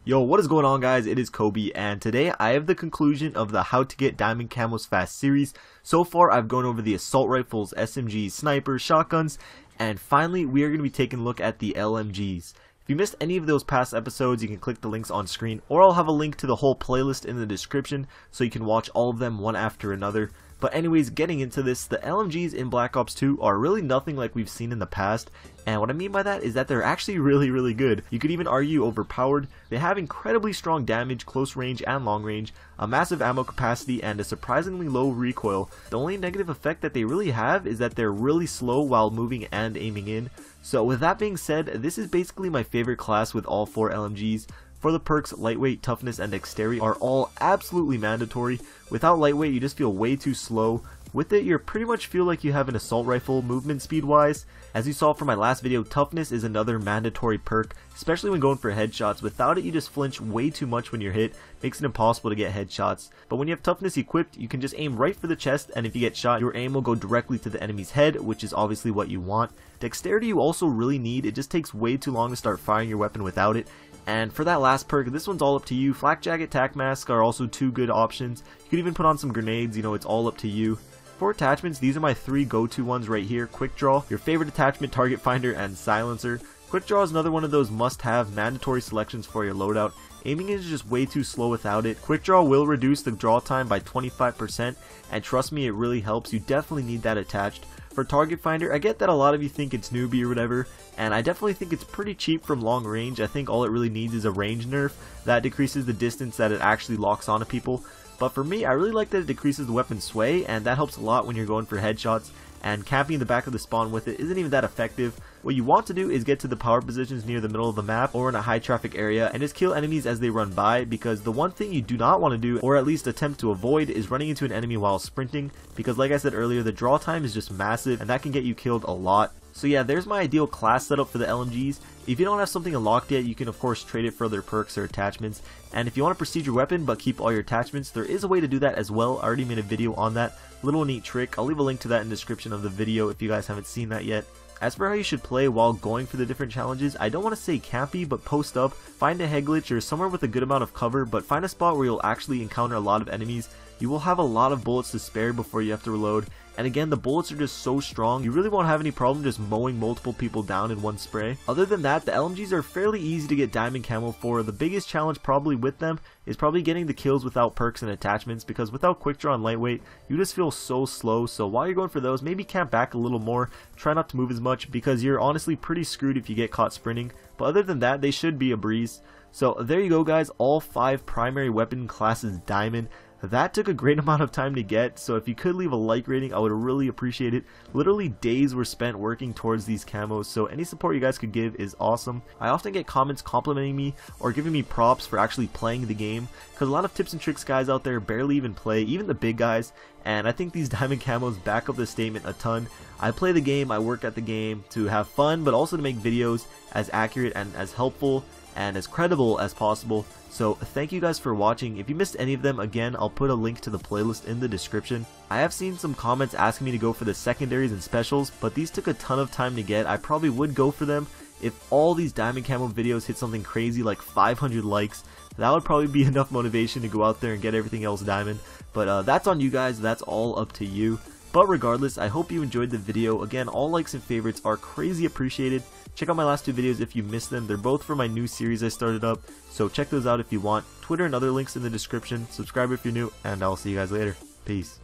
Yo, what is going on, guys? It is Kobe, and today I have the conclusion of the How to Get Diamond Camos Fast series. So far, I've gone over the assault rifles, SMGs, snipers, shotguns, and finally, we are going to be taking a look at the LMGs. If you missed any of those past episodes, you can click the links on screen, or I'll have a link to the whole playlist in the description, so you can watch all of them one after another. But anyways, getting into this, the LMGs in Black Ops 2 are really nothing like we've seen in the past, and what I mean by that is that they're actually really good. You could even argue overpowered. They have incredibly strong damage, close range and long range, a massive ammo capacity, and a surprisingly low recoil. The only negative effect that they really have is that they're really slow while moving and aiming in. So with that being said, this is basically my favorite class with all 4 LMGs. For the perks, lightweight, toughness, and dexterity are all absolutely mandatory. Without lightweight, you just feel way too slow. With it, you pretty much feel like you have an assault rifle movement speed wise. As you saw from my last video, toughness is another mandatory perk, especially when going for headshots. Without it, you just flinch way too much when you're hit, makes it impossible to get headshots. But when you have toughness equipped, you can just aim right for the chest, and if you get shot, your aim will go directly to the enemy's head, which is obviously what you want. Dexterity you also really need. It just takes way too long to start firing your weapon without it. And for that last perk, this one's all up to you. Flak Jacket, Tac Mask are also 2 good options. You could even put on some grenades, it's all up to you. For attachments, these are my 3 go-to ones right here. Quick Draw, your favorite attachment, Target Finder, and Silencer. Quick Draw is another one of those must-have mandatory selections for your loadout. Aiming is just way too slow without it. Quick Draw will reduce the draw time by 25%, and trust me, it really helps. You definitely need that attached. For Target Finder, I get that a lot of you think it's newbie or whatever, and I definitely think it's pretty cheap from long range. I think all it really needs is a range nerf that decreases the distance that it actually locks onto people. But for me, I really like that it decreases the weapon sway, and that helps a lot when you're going for headshots, and camping in the back of the spawn with it isn't even that effective. What you want to do is get to the power positions near the middle of the map or in a high traffic area and just kill enemies as they run by, because the one thing you do not want to do, or at least attempt to avoid, is running into an enemy while sprinting, because like I said earlier, the draw time is just massive and that can get you killed a lot. So yeah, there's my ideal class setup for the LMGs. If you don't have something unlocked yet, you can of course trade it for other perks or attachments, and if you want to proceed your weapon but keep all your attachments, there is a way to do that as well. I already made a video on that, little neat trick. I'll leave a link to that in the description of the video if you guys haven't seen that yet. As for how you should play while going for the different challenges, I don't want to say campy, but post up, find a head glitch or somewhere with a good amount of cover, but find a spot where you'll actually encounter a lot of enemies. You will have a lot of bullets to spare before you have to reload, and again, the bullets are just so strong, you really won't have any problem just mowing multiple people down in one spray. Other than that, the LMGs are fairly easy to get diamond camo for. The biggest challenge probably with them is probably getting the kills without perks and attachments, because without quick draw and lightweight, you just feel so slow. So while you're going for those, maybe camp back a little more, try not to move as much, because you're honestly pretty screwed if you get caught sprinting. But other than that, they should be a breeze. So there you go, guys, all 5 primary weapon classes diamond. That took a great amount of time to get, so if you could leave a like rating, I would really appreciate it. Literally days were spent working towards these camos, so any support you guys could give is awesome. I often get comments complimenting me or giving me props for actually playing the game, because a lot of tips and tricks guys out there barely even play, even the big guys, and I think these diamond camos back up this statement a ton. I play the game, I work at the game to have fun, but also to make videos as accurate and as helpful and as credible as possible. So thank you guys for watching. If you missed any of them, again, I'll put a link to the playlist in the description. I have seen some comments asking me to go for the secondaries and specials, but these took a ton of time to get. I probably would go for them if all these diamond camo videos hit something crazy like 500 likes. That would probably be enough motivation to go out there and get everything else diamond. But that's on you guys, that's all up to you. But regardless, I hope you enjoyed the video. Again, all likes and favorites are crazy appreciated. Check out my last 2 videos if you missed them. They're both for my new series I started up, so check those out if you want. Twitter and other links in the description. Subscribe if you're new, and I'll see you guys later. Peace.